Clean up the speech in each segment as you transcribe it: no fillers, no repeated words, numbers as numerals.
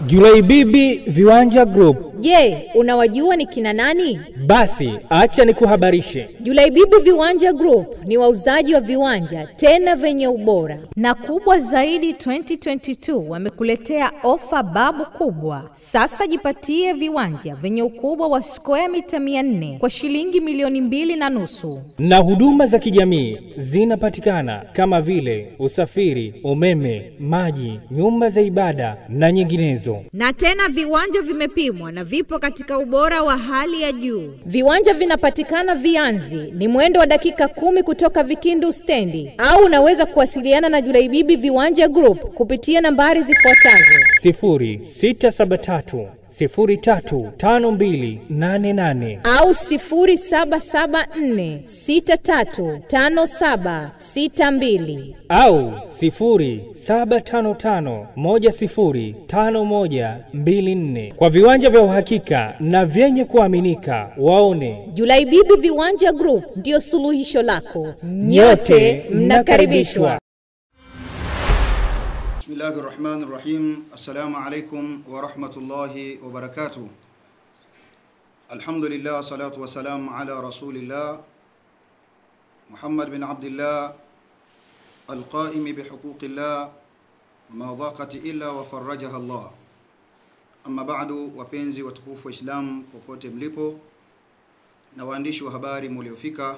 Julai Bibi Viwanja Group. Je, unawajua ni kina nani? Basi, acha nikuhabarishe. Julai Bibi Viwanja Group ni wauzaji wa viwanja tena venye ubora. Na kubwa zaidi 2022 wamekuletea ofa babu kubwa. Sasa jipatie viwanja venye ukubwa wa square mita 400 kwa shilingi milioni 2.5. Na huduma za kijamii zinapatikana kama vile usafiri, umeme, maji, nyumba za ibada na nyinginezo. Na tena viwanja vimepimwa na vipo katika ubora wa hali ya juu. Viwanja vinapatikana Vianzi, ni mwendo wa dakika 10 kutoka Vikindu stendi, au unaweza kuwasiliana na Julai Bibi Viwanja Group kupitia nambari zifuatazo: 0673 035288 au 0774 635762 au 0755 105124. Kwa viwanja vya uhakika na vyenye kuaminika, waone Julai Bibi Viwanja Group ndio suluhisho lako. Nyote mnakaribishwa. Bismillahirrahmanirrahim. Assalamu alaikum wa rahmatullahi wa barakatuh. Alhamdulillah, salatu wa salam ala rasulillah Muhammad bin Abdullah alqaimi bihuquqillah ma dhaqat illa wa farrajaha Allah. Amma ba'du, wapenzi watukufu wa Islam popote mlipo na waandishi wa habari mliofika,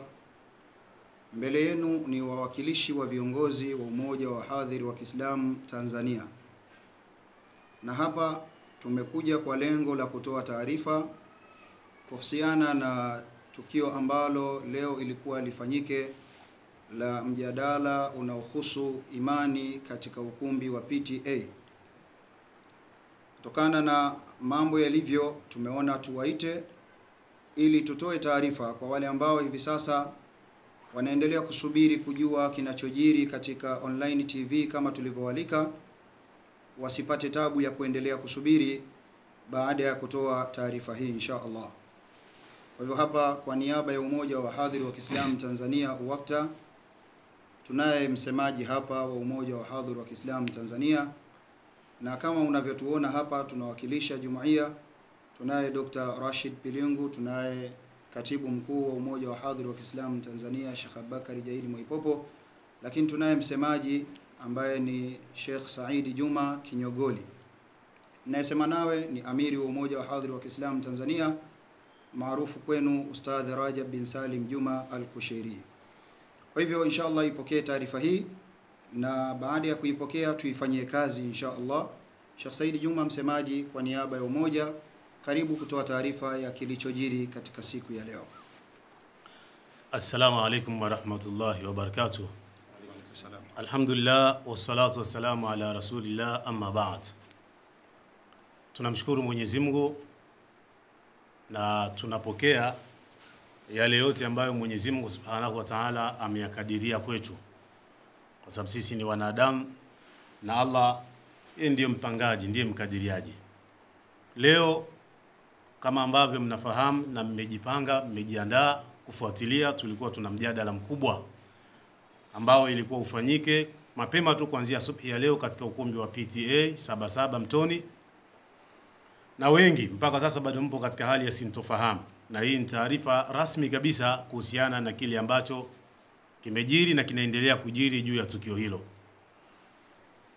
mbele yenu ni wawakilishi wa viongozi wa Umoja wa Wahadhiri wa Kiislamu Tanzania. Na hapa tumekuja kwa lengo la kutoa taarifa kuhusiana na tukio ambalo leo ilikuwa lifanyike la mjadala unaohusu imani katika ukumbi wa PTA. Kutokana na mambo yalivyo, tumeona tuwaite ili tutoe taarifa kwa wale ambao hivi sasa wanaendelea kusubiri kujua kinachojiri katika online TV kama tulivyoalika, wasipate tabu ya kuendelea kusubiri baada ya kutoa taarifa hii insha Allah. Kwa hivyo hapa kwa niaba ya Umoja wa Wahadhiri wa Kiislamu Tanzania UWAKTA, tunaye msemaji hapa wa Umoja wa Wahadhiri wa Kiislamu Tanzania, na kama unavyotuona hapa tunawakilisha jumuiya. Tunaye Dr. Rashid Pilingu, tunaye katibu mkuu wa Umoja wa Wahadhiri wa Kiislamu Tanzania Sheikh Abubakar Jaili Moipopo, lakini tunaye msemaji ambaye ni Sheikh Saidi Juma Kinyogoli. Ninayesema nawe ni amiri wa Umoja wa Wahadhiri wa Kiislamu Tanzania, maarufu kwenu Ustadh Rajab bin Salim Juma Al-Kushairi. Kwa hivyo inshallah ipokee taarifa hii, na baada ya kuipokea tuifanyie kazi inshallah. Sheikh Saidi Juma, msemaji kwa niaba ya Umoja, karibu kutoa taarifa ya kilichojiri katika siku ya leo. Assalamu alaikum wa rahmatullahi wa barakatuh. Alhamdulillah wassalatu wassalamu ala rasulillah, amma ba'd. Tunamshukuru Mwenyezi Mungu na tunapokea yale yote ambayo Mwenyezi Mungu Subhanahu wa Ta'ala ameyakadiria kwetu, kwa sababu sisi ni wanadamu na Allah yeye ndiye mpangaji, ndiye mkadiriaji. Leo kama ambavyo mnafahamu na mmejipanga, mmejiandaa kufuatilia, tulikuwa tuna mjadala mkubwa ambao ilikuwa ufanyike mapema tu kuanzia asubuhi ya leo katika ukumbi wa PTA 77 Mtoni, na wengi mpaka sasa bado mpo katika hali ya sintofahamu. Na hii ni taarifa rasmi kabisa kuhusiana na kile ambacho kimejiri na kinaendelea kujiri juu ya tukio hilo.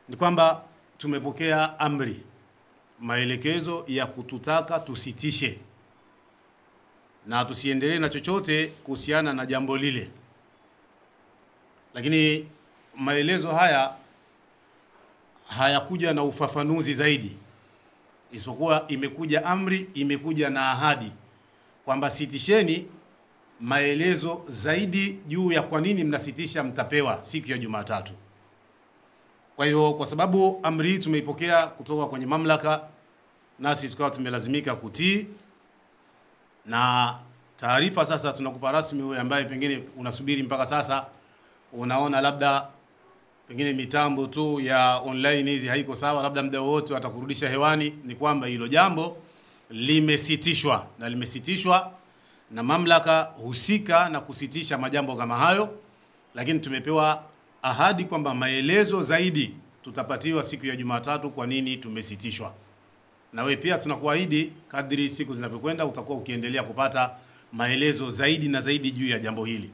Ni kwamba tumepokea amri, maelekezo ya kututaka tusitishe na tusiendelee na chochote kuhusiana na jambo lile. Lakini maelezo haya hayakuja na ufafanuzi zaidi, isipokuwa imekuja amri, imekuja na ahadi kwamba sitisheni. Maelezo zaidi juu ya kwa nini mnasitisha mtapewa siku ya Jumatatu. Kwa hiyo kwa sababu amri hii tumeipokea kutoka kwenye mamlaka, nasi tukawa tumelazimika kutii. Na taarifa sasa tunakupa rasmi wewe ambaye pengine unasubiri mpaka sasa, unaona labda pengine mitambo tu ya online hizi haiko sawa, labda muda wote watakurudisha hewani, ni kwamba hilo jambo limesitishwa, na limesitishwa na mamlaka husika na kusitisha majambo kama hayo. Lakini tumepewa ahadi kwamba maelezo zaidi tutapatiwa siku ya Jumatatu kwa nini tumesitishwa. na wewe pia tunakuahidi kadri siku zinavyokwenda utakuwa ukiendelea kupata maelezo zaidi na zaidi juu ya jambo hili.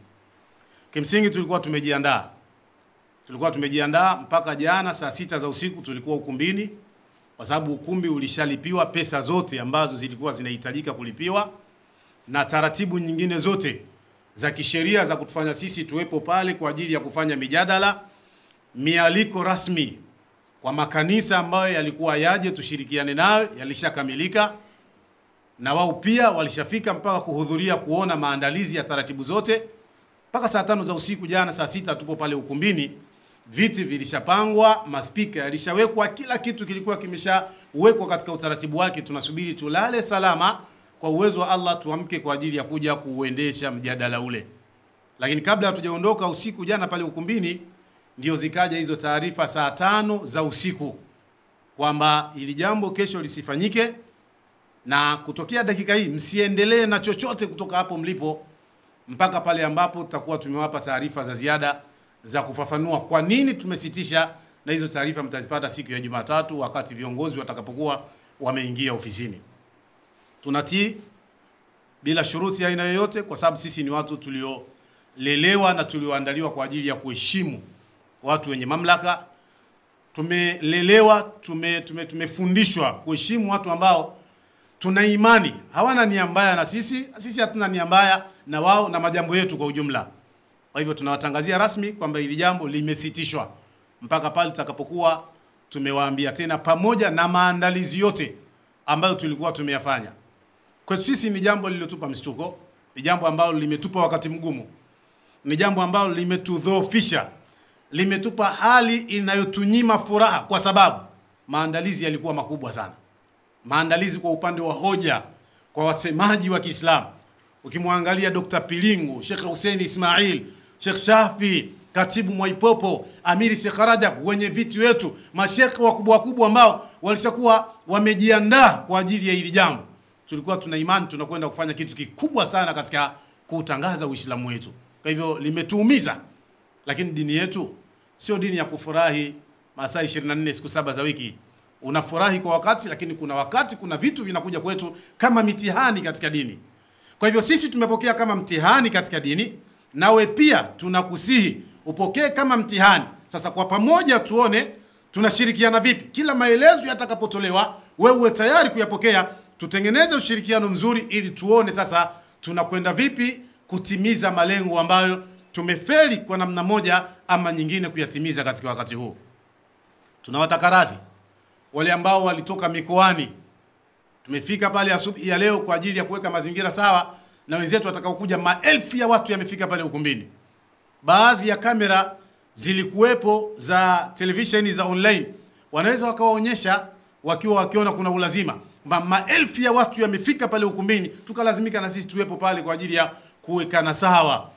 Kimsingi tulikuwa tumejiandaa mpaka jana saa 6 za usiku tulikuwa ukumbini, kwa sababu ukumbi ulishalipiwa pesa zote ambazo zilikuwa zinahitajika kulipiwa na taratibu nyingine zote za kisheria za kutufanya sisi tuwepo pale kwa ajili ya kufanya mijadala. Mialiko rasmi kwa makanisa ambayo yalikuwa yaje tushirikiane nayo yalishakamilika, na wao pia walishafika mpaka kuhudhuria kuona maandalizi ya taratibu zote. Mpaka saa 5 za usiku jana saa 6 tupo pale ukumbini, viti vilishapangwa, maspika yalishawekwa, kila kitu kilikuwa kimeshawekwa katika utaratibu wake. Tunasubiri tulale salama kwa uwezo wa Allah, tuamke kwa ajili ya kuja kuuendesha mjadala ule. Lakini kabla hatujaondoka usiku jana pale ukumbini, ndio zikaja hizo taarifa saa 5 za usiku kwamba ili jambo kesho lisifanyike, na kutokea dakika hii msiendelee na chochote kutoka hapo mlipo mpaka pale ambapo tutakuwa tumewapa taarifa za ziada za kufafanua kwa nini tumesitisha, na hizo taarifa mtazipata siku ya Jumatatu wakati viongozi watakapokuwa wameingia ofisini. Tunatii bila shuruti ya aina yoyote, kwa sababu sisi ni watu tuliolelewa na tulioandaliwa kwa ajili ya kuheshimu watu wenye mamlaka. Tumelelewa, tumefundishwa kuheshimu watu ambao tuna imani hawana nia mbaya na sisi hatuna nia mbaya na wao na majambo yetu kwa ujumla. Kwa hivyo tunawatangazia rasmi kwamba hili jambo limesitishwa mpaka pale tutakapokuwa tumewaambia tena, pamoja na maandalizi yote ambayo tulikuwa tumeyafanya. Kwa sisi ni jambo lililotupa mshtuko, ni jambo ambalo limetupa wakati mgumu, ni jambo ambalo limetudhoofisha, limetupa hali inayotunyima furaha, kwa sababu maandalizi yalikuwa makubwa sana. Maandalizi kwa upande wa hoja kwa wasemaji wa Kiislamu, ukimwangalia Dr. Pilingu, Sheikh Hussein Ismail, Sheikh Shafi, Katibu Mwaipopo, Amiri Sheikh Rajab, wenye viti wetu, mashekhe wakubwa ambao walishakuwa wamejiandaa kwa ajili ya hili jambo. Tulikuwa tuna imani tunakwenda kufanya kitu kikubwa sana katika kutangaza Uislamu wetu. Kwa hivyo limetuumiza, lakini dini yetu sio dini ya kufurahi masaa 24 siku 7 za wiki. Unafurahi kwa wakati, lakini kuna wakati kuna vitu vinakuja kwetu kama mitihani katika dini. Kwa hivyo sisi tumepokea kama mtihani katika dini, nawe pia tunakusihi upokee kama mtihani. Sasa kwa pamoja tuone tunashirikiana vipi. Kila maelezo yatakapotolewa wewe uwe tayari kuyapokea, tutengeneze ushirikiano mzuri ili tuone sasa tunakwenda vipi kutimiza malengo ambayo tumefeli kwa namna moja ama nyingine kuyatimiza katika wakati huu. Tunawataka radhi wale ambao walitoka mikoani. Tumefika pale asubuhi ya leo kwa ajili ya kuweka mazingira sawa, na wenzetu watakaokuja maelfu ya watu yamefika pale ukumbini. Baadhi ya kamera zilikuwepo za televisheni za online, wanaweza wakawaonyesha wakiona kuna ulazima. Maelfu ya watu yamefika pale ukumbini, tukalazimika na sisi tuwepo pale kwa ajili ya kuwekana sawa.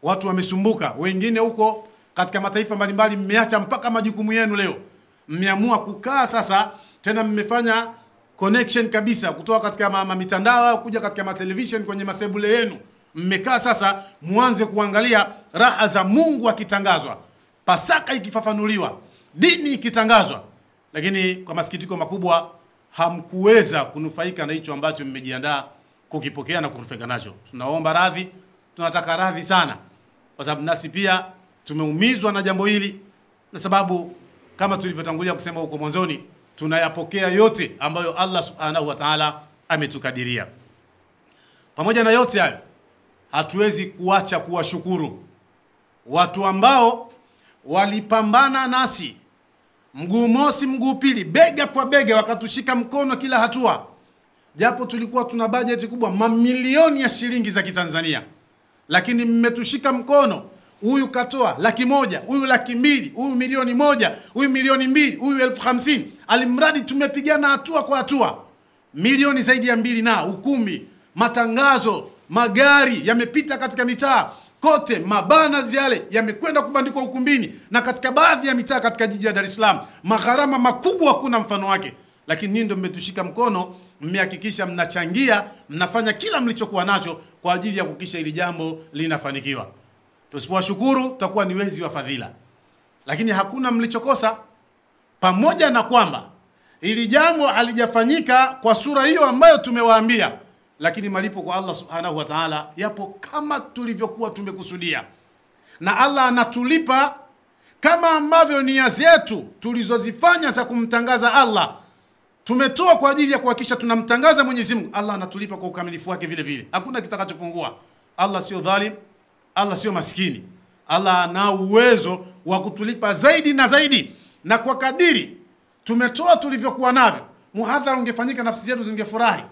Watu wamesumbuka, wengine huko katika mataifa mbalimbali mmeacha mpaka majukumu yenu leo. Mmeamua kukaa sasa, tena mmefanya connection kabisa kutoka katika mitandao kuja katika television kwenye masebule yenu. Mmekaa sasa muanze kuangalia raha za Mungu akitangazwa, Pasaka ikifafanuliwa, dini ikitangazwa. Lakini kwa masikitiko makubwa hamkuweza kunufaika na hicho ambacho mmejiandaa kukipokea na kunufaika nacho. Tunaomba radhi, tunataka radhi sana, kwa sababu nasi pia tumeumizwa na jambo hili, na sababu kama tulivyotangulia kusema huko mwanzoni, tunayapokea yote ambayo Allah Subhanahu wa Ta'ala ametukadiria. Pamoja na yote hayo, hatuwezi kuacha kuwashukuru watu ambao walipambana nasi mguu mosi mguu pili, bega kwa bega, wakatushika mkono kila hatua. Japo tulikuwa tuna bajeti kubwa, mamilioni ya shilingi za Kitanzania, lakini mmetushika mkono. Huyu katoa 100,000, huyu 200,000, huyu 1,000,000, huyu 2,200,000, huyu 50,000. Alimradi tumepigana hatua kwa hatua. Milioni zaidi ya 2 na ukumbi, matangazo, magari yamepita katika mitaa kote, mabana yale yamekwenda kubandikwa ukumbini, na katika baadhi ya mitaa katika jiji la Dar es Salaam magharama makubwa hakuna mfano wake. Lakini nyinyi ndio mmetushika mkono, mmehakikisha mnachangia, mnafanya kila mlichokuwa nacho kwa ajili ya kuhakikisha hili jambo linafanikiwa. Tusipowashukuru tutakuwa ni wezi wa fadhila. Lakini hakuna mlichokosa, pamoja na kwamba ili jambo halijafanyika kwa sura hiyo ambayo tumewaambia, lakini malipo kwa Allah subhanahu wa ta'ala yapo kama tulivyokuwa tumekusudia, na Allah anatulipa kama ambavyo nia zetu tulizozifanya za kumtangaza Allah tumetoa kwa ajili ya kuhakikisha tunamtangaza Mwenyezi Mungu. Allah anatulipa kwa ukamilifu wake vile vile, hakuna kitakachopungua. Allah sio dhalim, Allah sio maskini. Allah ana uwezo wa kutulipa zaidi na zaidi, na kwa kadiri tumetoa tulivyokuwa navyo. Muhadhara ungefanyika, nafsi zetu zingefurahi,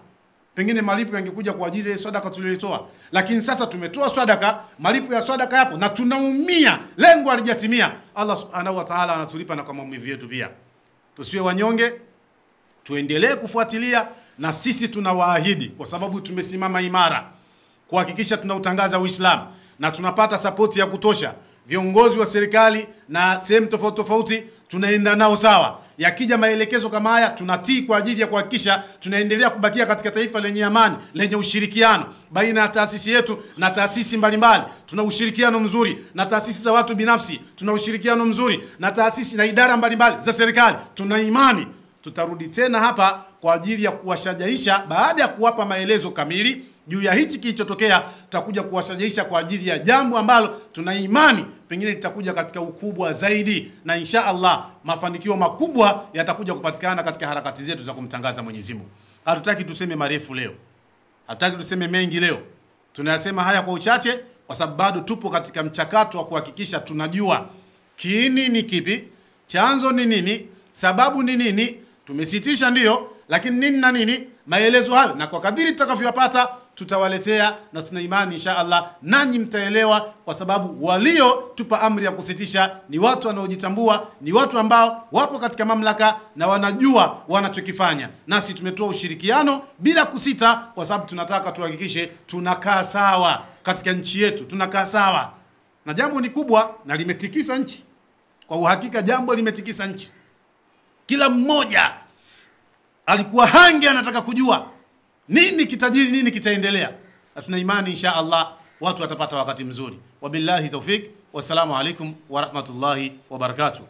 pengine malipo yangekuja kwa ajili ya sadaka tuliyoitoa. Lakini sasa tumetoa sadaka, malipo ya sadaka yapo na tunaumia, lengo halijatimia. Allah subhanahu wa ta'ala anatulipa na kwa maumivu yetu pia. Tusiwe wanyonge, tuendelee kufuatilia, na sisi tunawaahidi, kwa sababu tumesimama imara kuhakikisha tunautangaza Uislamu na tunapata sapoti ya kutosha. Viongozi wa serikali na sehemu tofauti tofauti tunaenda nao sawa. Yakija maelekezo kama haya tunatii kwa ajili ya kuhakikisha tunaendelea kubakia katika taifa lenye amani, lenye ushirikiano baina ya taasisi yetu na taasisi mbalimbali. Tuna ushirikiano mzuri na taasisi za watu binafsi, tuna ushirikiano mzuri na taasisi na idara mbalimbali za serikali. Tuna imani tutarudi tena hapa kwa ajili ya kuwashajaisha, baada ya kuwapa maelezo kamili juu ya hichi kilichotokea. Tutakuja kuwashajaisha kwa ajili ya jambo ambalo tuna imani pengine litakuja katika ukubwa zaidi, na insha Allah mafanikio makubwa yatakuja kupatikana katika harakati zetu za kumtangaza Mwenyezi Mungu. Hatutaki tuseme marefu leo, hatutaki tuseme mengi leo. Tunayasema haya kwa uchache kwa sababu bado tupo katika mchakato wa kuhakikisha tunajua kiini ni kipi, chanzo ni nini, sababu ni nini. Tumesitisha ndio, lakini nini na nini, maelezo hayo, na kwa kadiri tutakavyopata tutawaletea, na tuna imani insha Allah nanyi mtaelewa, kwa sababu walio tupa amri ya kusitisha ni watu wanaojitambua, ni watu ambao wapo katika mamlaka na wanajua wanachokifanya. Nasi tumetoa ushirikiano bila kusita, kwa sababu tunataka tuhakikishe tunakaa sawa katika nchi yetu, tunakaa sawa. Na jambo ni kubwa na limetikisa nchi. Kwa uhakika jambo limetikisa nchi. Kila mmoja alikuwa hangi anataka kujua nini kitajiri, nini kitaendelea. Na tuna imani insha Allah watu watapata wakati mzuri. Wabillahi tawfik. Wassalamu alaikum wa rahmatullahi wa barakatuh.